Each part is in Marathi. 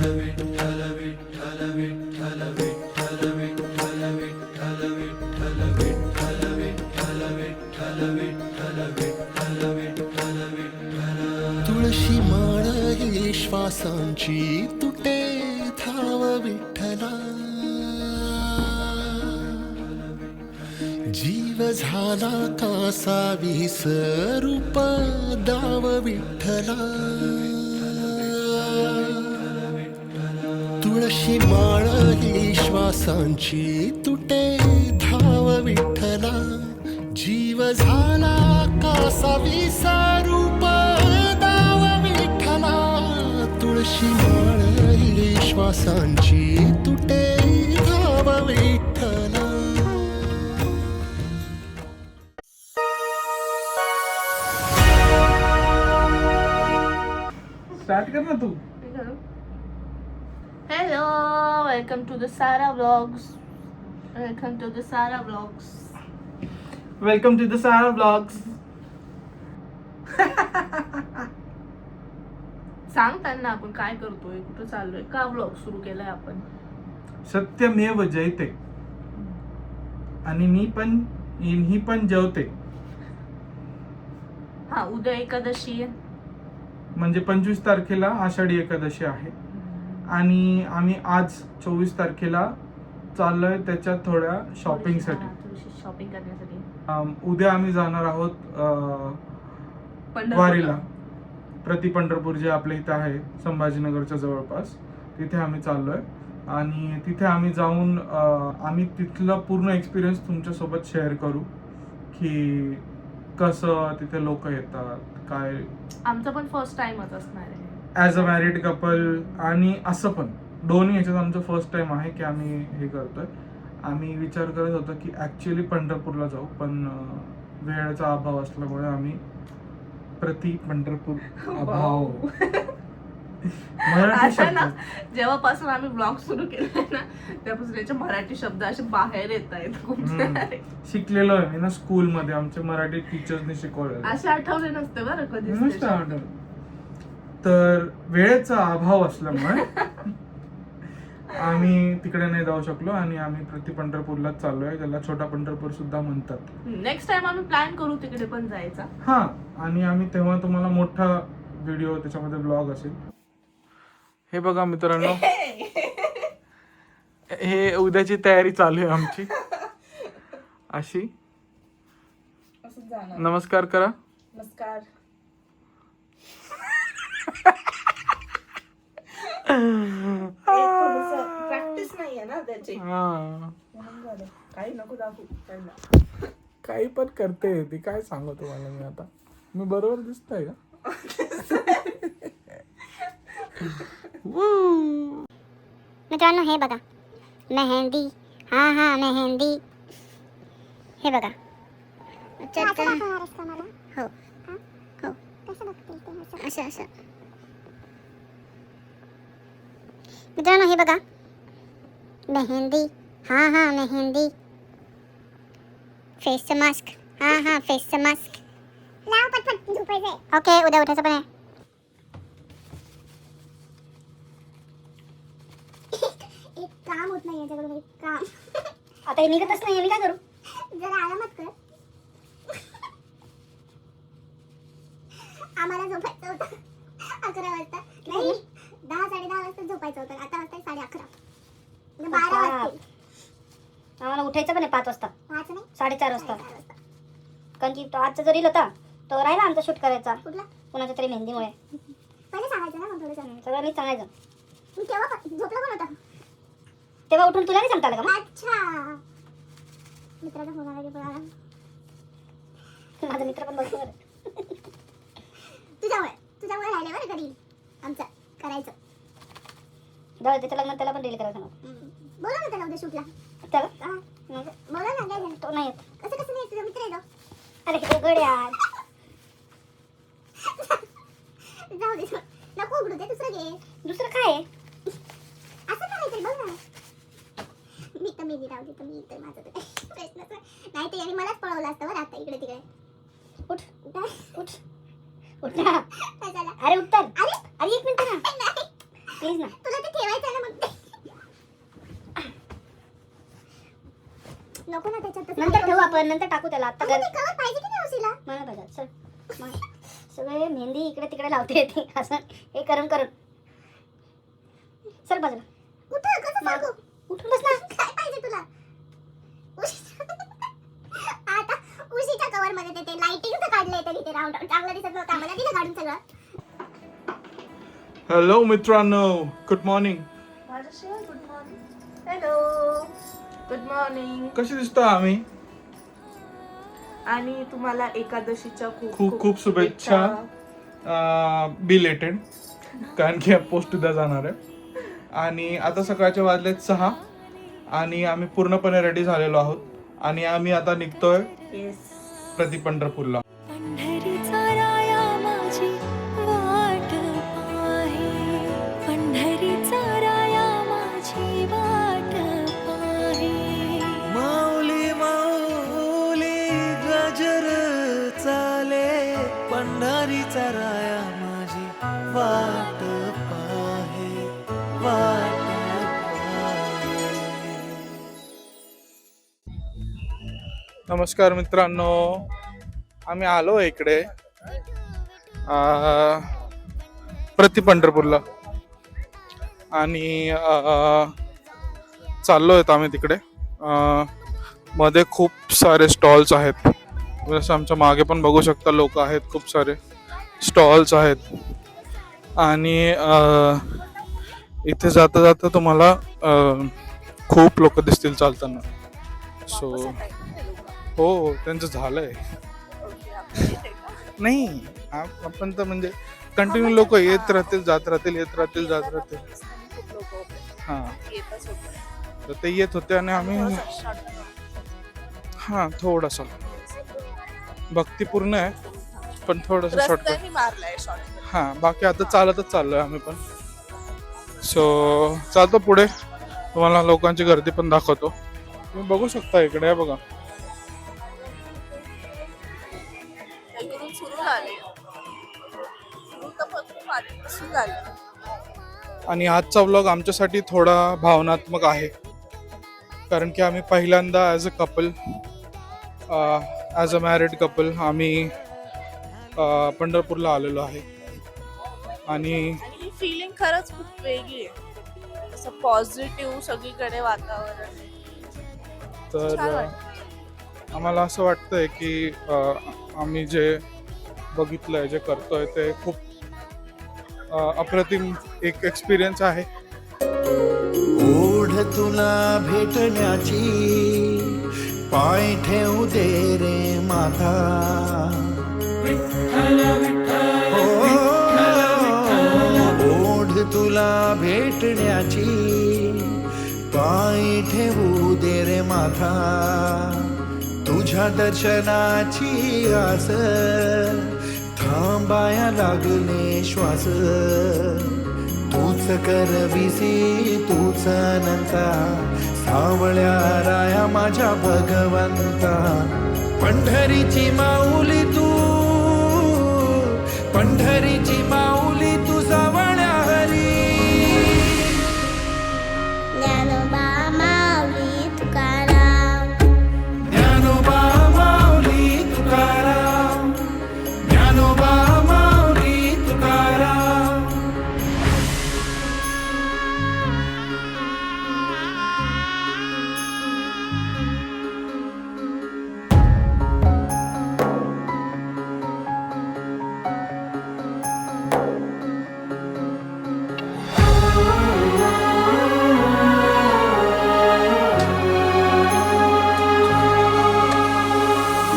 तुळशी माळ ही श्वासांची तुटे धाव विठ्ठला, जीव झाला कासावी स्वरूप दाव विठ्ठला. तुळशी माळ ही श्वासांची तुटे धाव विठ्ठला, जीव झाला कासावी स्वरूप दाव विठ्ठला. तुळशी माळ ही श्वासांची तुटे धाव विठ्ठला. स्टार्ट कर ना तू. Hello, welcome to the Sara blogs. Welcome to the Sara blogs. Welcome to the Sara blogs. सांग त्यांना आपण काय करतोय, कुठं चाललोय, का ब्लॉग सुरू केलाय आपण. सत्यमेव जयते. आणि मी पण ही पण जेवते. हा, उद्या एकादशी आहे. म्हणजे 25 तारखेला आषाढी एकादशी आहे. आणि आम्ही आज 24 तारखेला चाललोय त्याच्या थोड्या शॉपिंगसाठी, शॉपिंग करण्यासाठी. उद्या आम्ही जाणार आहोत वारीला. प्रति पंढरपूर जे आपल्या इथं आहे संभाजीनगरच्या जवळपास, तिथे आम्ही चाललोय. आणि तिथे आम्ही जाऊन आम्ही तिथलं पूर्ण एक्सपिरियन्स तुमच्यासोबत शेअर करू की कसं तिथे लोक येतात, काय. आमचं पण फर्स्ट टाइमच असणार आहे ॲज अ मॅरिड कपल. आणि असं पण दोन्ही ह्याच्यात आमचं फर्स्ट टाइम आहे की आम्ही हे करतोय. आम्ही विचार करत होतो की ॲक्च्युली पंढरपूरला जाऊ, पण वेळेचा अभाव असल्यामुळे आम्ही प्रति पंढरपूर अभाव मराठी आता शब्द. ना, जेव्हापासून आम्ही ब्लॉग सुरू केलाय ना, त्यापासून याचे मराठी शब्द असे बाहेर येत आहेत खूप सारे. शिकलेलो आहे मी ना स्कूलमध्ये, आमच्या मराठी टीचर्सनी शिकवलेलं. असे आठवले नसते बरं कधी. मस्त आठवलं. तर वेळेचा अभाव असल्यामुळे आम्ही तिकडे नाही जाऊ शकलो आणि आम्ही प्रति पंढरपूरलाच चाललोय, ज्याला छोटा पंढरपूर सुद्धा म्हणतात. नेक्स्ट टाइम आम्ही प्लॅन करू तिकडे पण जायचा. हा, आणि आम्ही तेव्हा तुम्हाला मोठा व्हिडिओ त्याच्यामध्ये ब्लॉग असेल. हे बघा मित्रांनो, हे उद्याची तयारी चालू आहे आमची अशी. नमस्कार करा. नमस्कार. प्रॅक्टिस नाहीये ना त्याची. काही नको दाखवू. काही पण करते ती, काय सांगू तुम्हाला मी आता. मी बरोबर दिसतोय का? मित्रांनो हे बघा मेहंदी. हा हा मेहंदी. हे बघा. हो हो असं असं. मित्रांनो हे बघा मेहंदी. हा हा मेहंदी. फेसचं मास्क. हा हा फेसचं मास्क लाव पटपट झोपायचंय. ओके, उद्या उठायचं पण आहे. एक काम होत नाही याच्याकडून, एक काम. आता हे निघतच नाही, मी काय करू. जरा आरामात कर. आम्हाला झोपायचं होतं 11 वाजता. नाही, 10-10:30 वाजता झोपायचं होतं. आता वाजता 11:30. 12 वाजता आम्हाला उठायचं पण आहे 5 वाजता. 5 नाही 4:30 वाजता. कारण की तो आजचा जो रील होता तो राहिला आमचा शूट करायचा. कुठला? कोणाच्या तरी मेहंदीमुळे. पहिले सांगायचं ना मग थोडंसं. सगळं नीट सांगायचं. मी तेव्हा झोपला पण होता. तेव्हा उठून तुला नाही सांगता आलं का मग? अच्छा, मित्राचा फोन आला की पळाला. माझा मित्र पण बसतो. तुझ्यामुळे राहिले बरं कधी आमचं करायचं. जाऊ त्याच्या लग्नात त्याला पण रील करायचं ना. बोला ना त्याला उद्या शूटला. त्याला बोला ना. काय झालं? तो नाही येत. कसं नाही, तुझा मित्र आहे तो. अरे उघड यार. जाऊ दे, नको उघडू दे, दुसरं घे. दुसरं काय आहे? असं करायचं बघ ना. मी राहू दे, मी तर माझा प्रश्नच नाही. ते यांनी मलाच पळवलं असतं बरं आता इकडे तिकडे. उठ उठ उठ ना. काय झालं? अरे उठ तर. अरे अरे एक मिनिट ना नाही, प्लीज ना. तुला ते आपण नंतर टाकू त्याला. आता अगं, ते cover पाहिजे की नाही उशीला? मला पाहिजे. सगळे मेहंदी इकडे तिकडे लावते येते असं हे करून सर बाजूला. कुठं? कसं मागं. सांगू? उठून बस ना. काय पाहिजे तुला? आता उशीच्या कव्हर मध्ये ते लाइटिंगचं काढलंय तरी ते राऊंड चांगलं दिसत नव्हतं आम्हाला. दिलं काढून सगळं. हॅलो मित्रांनो, good morning. Hello, good morning. कशी दिसतो आम्ही? आणि तुम्हाला एकादशीच्या खूप खूप शुभेच्छा. बिलेटेड, कारण की पोस्ट उद्या जाणार आहे. आणि आता सकाळचे वाजलेत 6 आणि आम्ही पूर्णपणे रेडी झालेलो आहोत आणि आम्ही आता निघतोय प्रति पंढरपूरला. पंढरीचा राया माझी वाट पाहे, पंढरीचा राया माझी वाट पाहे. माऊली माऊली गजर चाले, पंढरीचा राया माझी वाट पाहे, वाट पाहे. नमस्कार मित्रांनो, आम्ही आलो इकडे प्रति पंढरपूरला आणि चाललो आहेत आम्ही तिकडे. मध्ये खूप सारे स्टॉल्स आहेत, जसं आमच्या मागे पण बघू शकता लोक आहेत, खूप सारे स्टॉल्स आहेत. आणि इथे जाता जाता तुम्हाला खूप लोक दिसतील चालताना. सो हो, त्यांचं झालंय. नाही, आपण तर म्हणजे कंटिन्यू लोक येत राहतील जात राहतील, येत राहतील जात राहतील. हा, तर ते येत होते आणि आम्ही हा थोडासा भक्तिपूर्ण आहे पण थोडंसं शॉर्टकट. हा, बाकी आता चालतच चाललोय आम्ही पण. सो चालतो पुढे, तुम्हाला लोकांची गर्दी पण दाखवतो. तुम्ही बघू शकता इकडे, आहे बघा. आणि आजचा व्लॉग आमच्यासाठी थोडा भावनात्मक आहे, कारण की आम्ही पहिल्यांदा as a couple, as a married couple आम्ही पंढरपूरला आलेलो आहे. आणि ही फिलिंग खरंच खूप वेगळी आहे, असं पॉझिटिव्ह सगळीकडे वातावरण. तर आम्हाला असं वाटतंय की आम्ही जे बघितलंय, जे करतोय ते खूप अप्रतिम एक एक्सपिरियन्स आहे. ओढ तुला भेटण्याची, पाय ठेवू दे रे माता. ओढ तुला भेटण्याची, पाय ठेवू दे रे माता. तुझ्या दर्शनाची आस, थांबाया लागले श्वास. तूच करविसी तूच अनंता, सावळ्या राया माझ्या भगवंता. पंढरीची माऊली तू, पंढरीची माऊली तू सावळ्या हरी. ज्ञानोबा माऊली तुकाराम, ज्ञानोबा माऊली तुकाराम, ज्ञानोबा माऊली तुकाराम.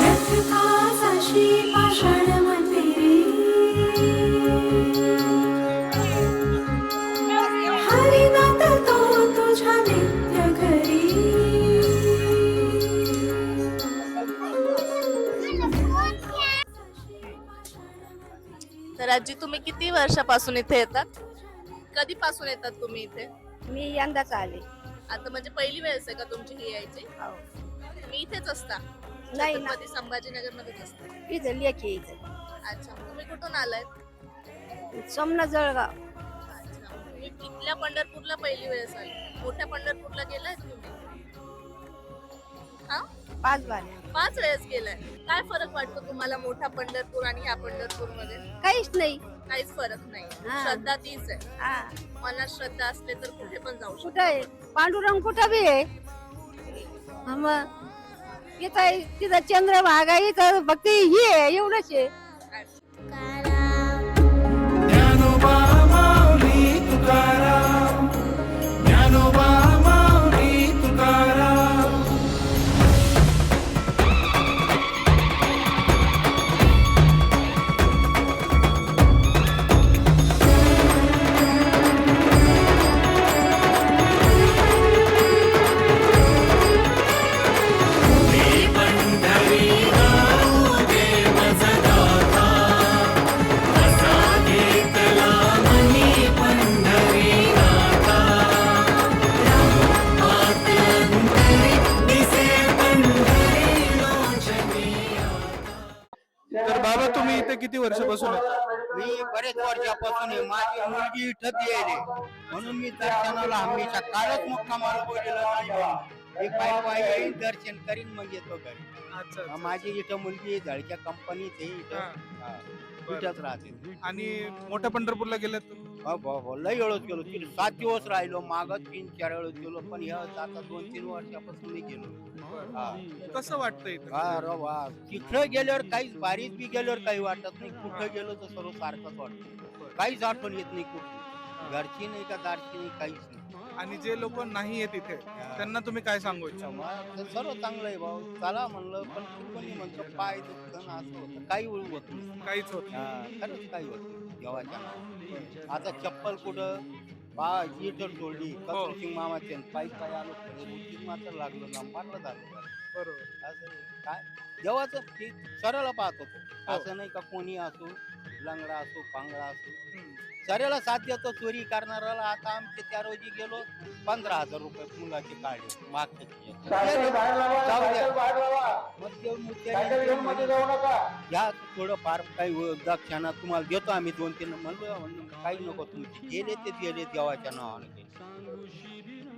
नरकासाशी पाषाणमध्ये हरिनाथ तो तुझ्या नित्य घरी. तर आजी, तुम्ही किती वर्षापासून इथे येतात? कधीपासून येतात तुम्ही इथे? मी यंदाच आले. आता म्हणजे पहिली वेळच आहे का तुमची ही यायची? मी इथेच असता? नाही ना. छत्रपती संभाजीनगर मध्येच असता? इथं लेखी इथं अच्छा, तुम्ही कुठून आलाय? सोमनाथ जळगाव. अच्छा, तुम्ही इथल्या पंढरपूरला पहिली वेळेस आले. मोठ्या पंढरपूरला गेलाय तुम्ही? हा, 5 बाऱ्या. 5 वेळेस गेलाय. काय फरक वाटतो तुम्हाला मोठा पंढरपूर आणि ह्या पंढरपूर मध्ये? काहीच नाही. काहीच फरक नाही. हा. श्रद्धा तीच आहे. हा. मनात श्रद्धा असले तर कुठे पण जाऊ शकतो. कुठं आहे पांडुरंग? कुठं बी आहे. हा मग इथं आहे, तिथं चंद्रभागा, इथं फक्त ही आहे, एवढंच आहे. ज्ञानोबा माऊली तुकाराम, ज्ञानोबा माऊली तुकाराम. तर बाबा तुम्ही इथे किती वर्षापासून आहे? मी बरेच वर्षापासून आहे. माझी मुलगी इथं येईल म्हणून मी दर्शनाला हमेशा कालच मुक्कामाला बोललेलं नाही म्हणून. मी पायी येईन, दर्शन करीन, मग येतो घरी. अच्छा. माझी इथं मुलगी झळक्या कंपनीत आहे इथं. हा. इथंच राहते. आणि मोठ्या पंढरपूरला गेलात तुम्ही? लय वेळच गेलो. 7 दिवस राहिलो. माग 3-4 वेळेस गेलो, पण ह्या आता 2-3 वर्षापासून मी गेलो. हा. कसं वाटतं इथं? अरे वा, तिथं गेल्यावर काहीच बारीक बी गेल्यावर काही वाटत नाही. कुठं गेलो तर सर्व सारखंच वाटतं. काहीच आठवण येत नाही कुठली. घरची नाही का दारची नाही, काहीच नाही. आणि जे लोक नाही आहेत इथे त्यांना तुम्ही काय सांगू इच्छा? सर्व चांगलं आहे भाऊ. चला म्हणलं, पण कोणी म्हणतं पाय दुखतं ना, असं होतं. काही होत नाही. काहीच होत नाही. खरंच काही होत नाही देवाच्या नावाने. आता चप्पल कुठं बा इथं सोडली, कसूरसिंग मामाचे पायी आलो, मात्र लागलो ना, मारलं झालं. बरोबर. असं काय देवाचं ते सरळ पाहत होतो. असं नाही का कोणी असो, लंगडा असो, पांगडा असो, सरेला साथ देतो. चोरी करणाऱ्याला आता आमचे त्या रोजी गेलो 15,000 रुपये मुलाचे काढले मागच्या. या थोडं फार काही दक्षिणा तुम्हाला देतो आम्ही 2-3 म्हणलं, काही नको. तुमचे गेले ते गेले देवाच्या नावाने,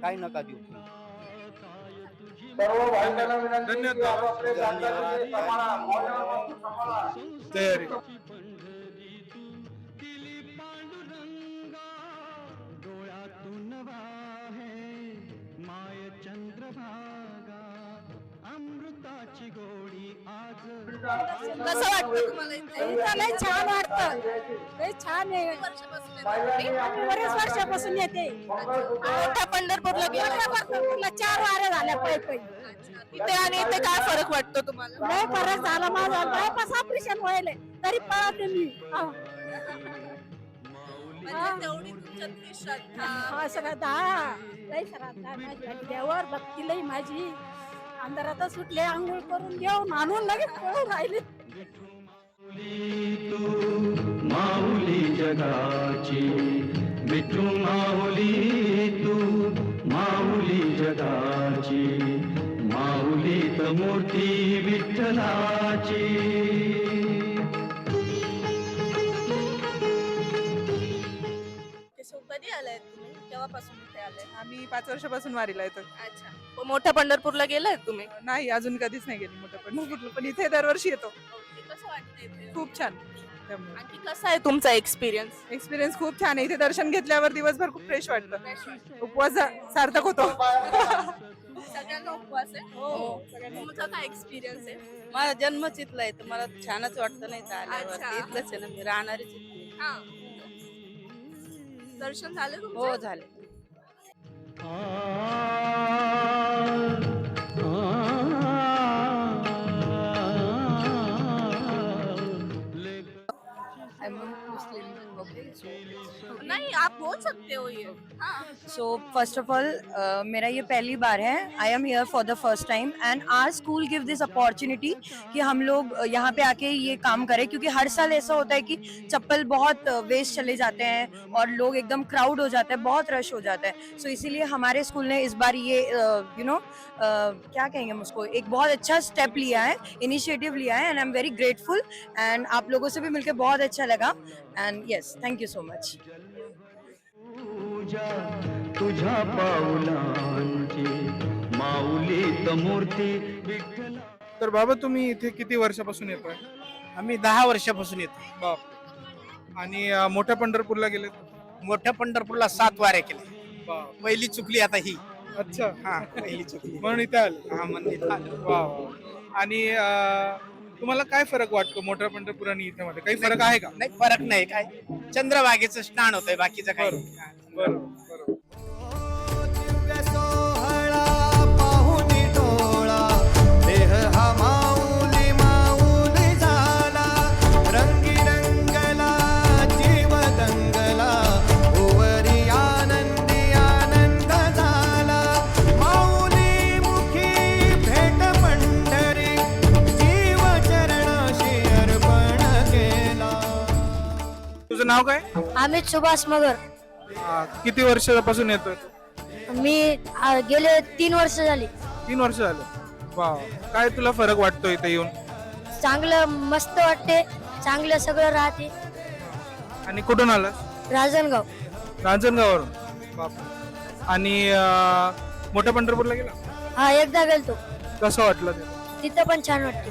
काही नका देऊ. धन्यवाद. तयारी. कसं वाटतं तुम्हाला इथे? लय छान वाटतं. लय छान आहे. किती वर्षापासून येताय तुम्ही? आम्ही बरेच वर्षापासून येते. मोठ्या पंढरपूरला गेला? पंढरपूरला 4 वाऱ्या झाल्या पायी. तिथे आणि इथे काय फरक वाटतो तुम्हाला? लय फरक झाला. माझा बायपास ऑपरेशन व्हायले तरी पळते मी. म्हणजे तेवढी तुमच्यातली श्रद्धा. हा श्रद्धा, लय श्रद्धा माझी देवावर, भक्ती लय माझी. अंधारातच सुटले, आंघोळ करून देऊन आणून लगेच पळून राहिले. माऊली जगाची विठू माऊली, तू माऊली जगाची, माऊली त मूर्ती विठ्ठलाची. कधी आलाय तुम्ही? केव्हापासून इथे आलाय? आम्ही 5 वर्षापासून वारीला येतो. अच्छा. मग मोठ्या पंढरपूरला गेलाय तुम्ही? नाही, अजून कधीच नाही गेली मोठ्या पंढरपूरला, पण इथे दरवर्षी येतो. ओके. कसं वाटतं इथे? खूप छान. त्यामुळे आणखी कसा आहे तुमचा एक्सपिरियन्स? एक्सपिरियन्स खूप छान आहे. इथे दर्शन घेतल्यावर दिवसभर खूप फ्रेश वाटतं. उपवास सार्थक होतो. सगळ्यांना उपवास आहे? हो. तुमचा काय एक्सपिरियन्स आहे? माझा जन्मच इथला आहे, तर मला छानच वाटतं. नाही तर आल्यावर अच्छा. इथलंच आहे ना, मी राहणारच इथली. हा. दर्शन झालं तुमचं? हो झाले. नहीं, आप बोल सकते हो ये. सो फर्स्ट ऑफ ऑल मेरा ये पहली बार है. I am here for the first time and our school give this opportunity कि हम लोग यहाँ पे आके ये काम करें, क्योंकि हर साल ऐसा होता है कि चप्पल बहुत वेस्ट चले जाते हैं और लोग एकदम क्राउड हो जाता है, बहुत रश हो जाता है. सो इसीलिए हमारे स्कूल ने इस बार ये क्या कहेंगे हम उसको, एक बहुत अच्छा स्टेप लिया है, इनिशिएटिव लिया है and I am very grateful. End आप लोगों से भी मिलकर बहुत अच्छा लगा end yes, thank you so much. तुझ्या पाऊलांची माऊली त मूर्ती विठ्ठला. तर बाबा तुम्ही इथे किती वर्षापासून येतोय? आम्ही 10 वर्षापासून येतो. बाप. आणि मोठ्या पंढरपूरला गेलेत? मोठ्या पंढरपूरला 7 वाऱ्या केल्या. पहिली चुकली आता ही. अच्छा. हा पहिली चुकली म्हणून इथे आले. हा मंदिर आलो. वा वा. आणि तुम्हाला काय फरक वाटतो मोठ्या पंढरपूर आणि इथे मध्ये? काही फरक आहे का? नाही फरक नाही काय, चंद्रभागेचं स्नान होतंय, बाकीचं काय नाही. बरोबर बरोबर. सोहळा पाहुणी टोळा देह हा माऊली माऊली झाला रंगी रंगला जीव दंगला ओवरी आनंदी आनंद झाला माऊली मुखी भेट पंढरी जीव चरणाशी अर्पण केला. तुझं नाव काय? अमित सुभाष मगर. किती वर्षापासून येतोय? मी गेले 3 वर्ष झाली. 3 वर्ष झाले. वा. काय तुला फरक वाटतो इथे येऊन? चांगलं मस्त वाटते, चांगलं सगळं राहते. आणि कुठून आलास? राजनगाव. रांजणगाववरून. बाप. आणि मोठ्या पंढरपूरला गेला? हा एकदा गेलतो. कसं वाटलं ते? तिथं पण छान वाटते.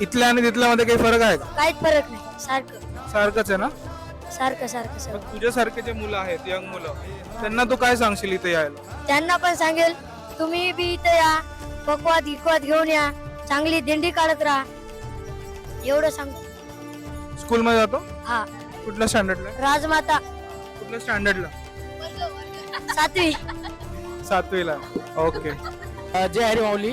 इथल्या आणि तिथल्या मध्ये काही फरक आहे का? काहीच फरक नाही, सारखं सारखंच आहे ना? सारखं सारखं सगळं. तुझ्यासारखे जे मुलं आहेत, यंग मुलं, त्यांना तू काय सांगशील इथे यायला? त्यांना पण सांगेल तुम्ही बी इथं या, पकवात गिकवात घेऊन या, चांगली दिंडी काढत राहा, एवढं सांगतो. स्कूल मध्ये जातो? हा. कुठल्या स्टँडर्डला? राजमाता. कुठल्या स्टँडर्डला? 7वी. 7वीला. ओके. जय हरी माऊली.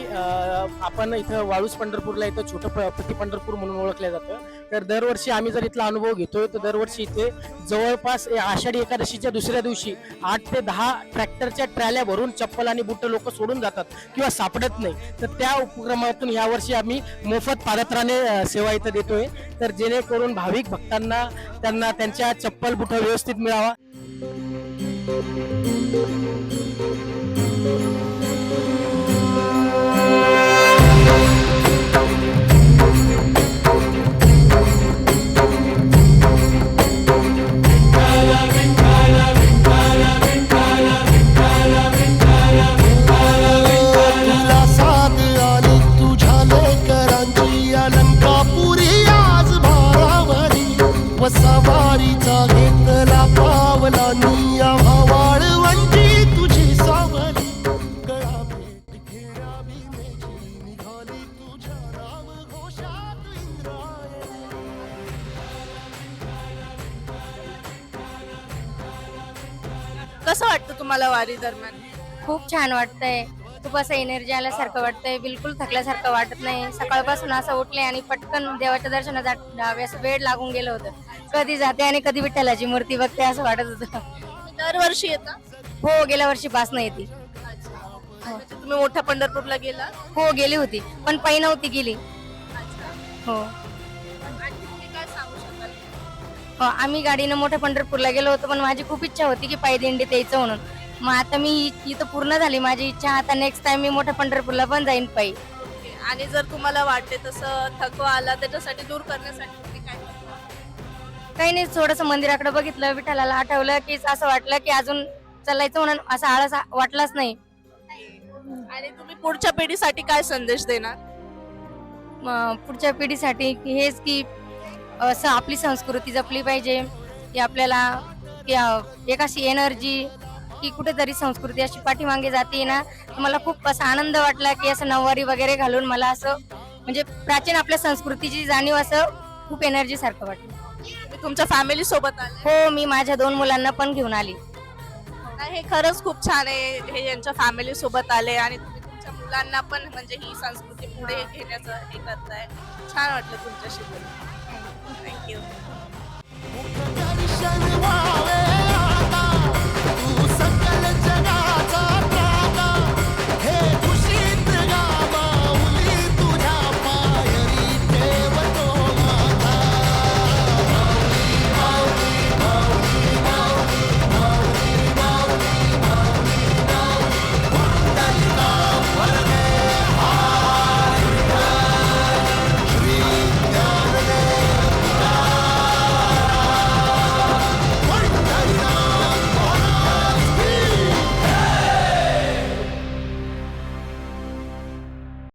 आपण इथं वाळूस पंढरपूरला इथं छोटं पती पंढरपूर म्हणून ओळखलं जातं. तर दरवर्षी आम्ही जर इथला अनुभव घेतोय तर दरवर्षी इथे जवळपास आषाढी एकादशीच्या दुसऱ्या दिवशी 8 ते 10 ट्रॅक्टरच्या ट्रॅल्या भरून चप्पल आणि बुट लोक सोडून जातात किंवा सापडत नाही. तर त्या उपक्रमातून यावर्षी आम्ही मोफत पादत्राणे सेवा इथं देतोय, तर जेणेकरून भाविक भक्तांना त्यांना त्यांच्या चप्पल बुट व्यवस्थित मिळावा. तुला साथ आली तुझ्या लेकरांची अलंकापुरी आज भारावरी व सवारीचा घेतला पावलांनी वाळवंटी तुझी सावली गळा भेट घेण्या भीमेची निघाली तुझ्या राम घोषात इंद्रायणी. कसं वाटतं तुम्हाला वारी दरम्यान? खूप छान वाटतंय, खूप असं एनर्जी आल्यासारखं वाटतंय, बिलकुल थकल्यासारखं वाटत नाही. सकाळपासून असं उठले आणि पटकन देवाच्या दर्शनात असं वेळ लागून गेलं होतं. कधी जाते आणि कधी विठ्ठलाची मूर्ती बघते असं वाटत होतं. दरवर्षी येता? हो, गेल्या वर्षीपासून येते. म्हणजे तुम्ही मोठ्या पंढरपूरला गेला? हो गेली होती, पण पायी नव्हती गेली. हो. आणखी तुम्ही काय सांगू शकाल? हो, आम्ही गाडीनं मोठ्या पंढरपूरला गेलो होतो, पण माझी खूप इच्छा होती की पायी दिंडीत यायचं म्हणून. मग आता मी इथं पूर्ण झाली माझी इच्छा. आता नेक्स्ट टाइम मी मोठ्या पंढरपूरला पण जाईन पायी. आणि जर तुम्हाला वाटते तसं थकवा आला त्याच्यासाठी दूर करण्यासाठी तुम्ही काय करता? काही नाही, थोडस मंदिराकडे बघितलं, विठ्ठलाला आठवलं की असं वाटलं की अजून चालायचं म्हणून असा आळस वाटलाच नाही. आणि तुम्ही पुढच्या पिढीसाठी काय संदेश देणार? पुढच्या पिढीसाठी हेच की असं आपली संस्कृती जपली पाहिजे, की आपल्याला एक अशी एनर्जी की कुठेतरी संस्कृती अशी पाठीमागे जाते ना. मला खूप असा आनंद वाटला की असं नऊवारी वगैरे घालून मला असं म्हणजे प्राचीन आपल्या संस्कृतीची जाणीव असं खूप एनर्जी सारखं वाटलं. तुमच्या फॅमिली सोबत आले? हो, मी माझ्या 2 मुलांना पण घेऊन आली. हे खरंच खूप छान आहे, हे यांच्या फॅमिली सोबत आले आणि तुम्ही तुमच्या मुलांना पण म्हणजे ही संस्कृती पुढे घेण्याचं हे करताय. छान वाटलं तुमच्याशी बोलून. थँक्यू. दर्शन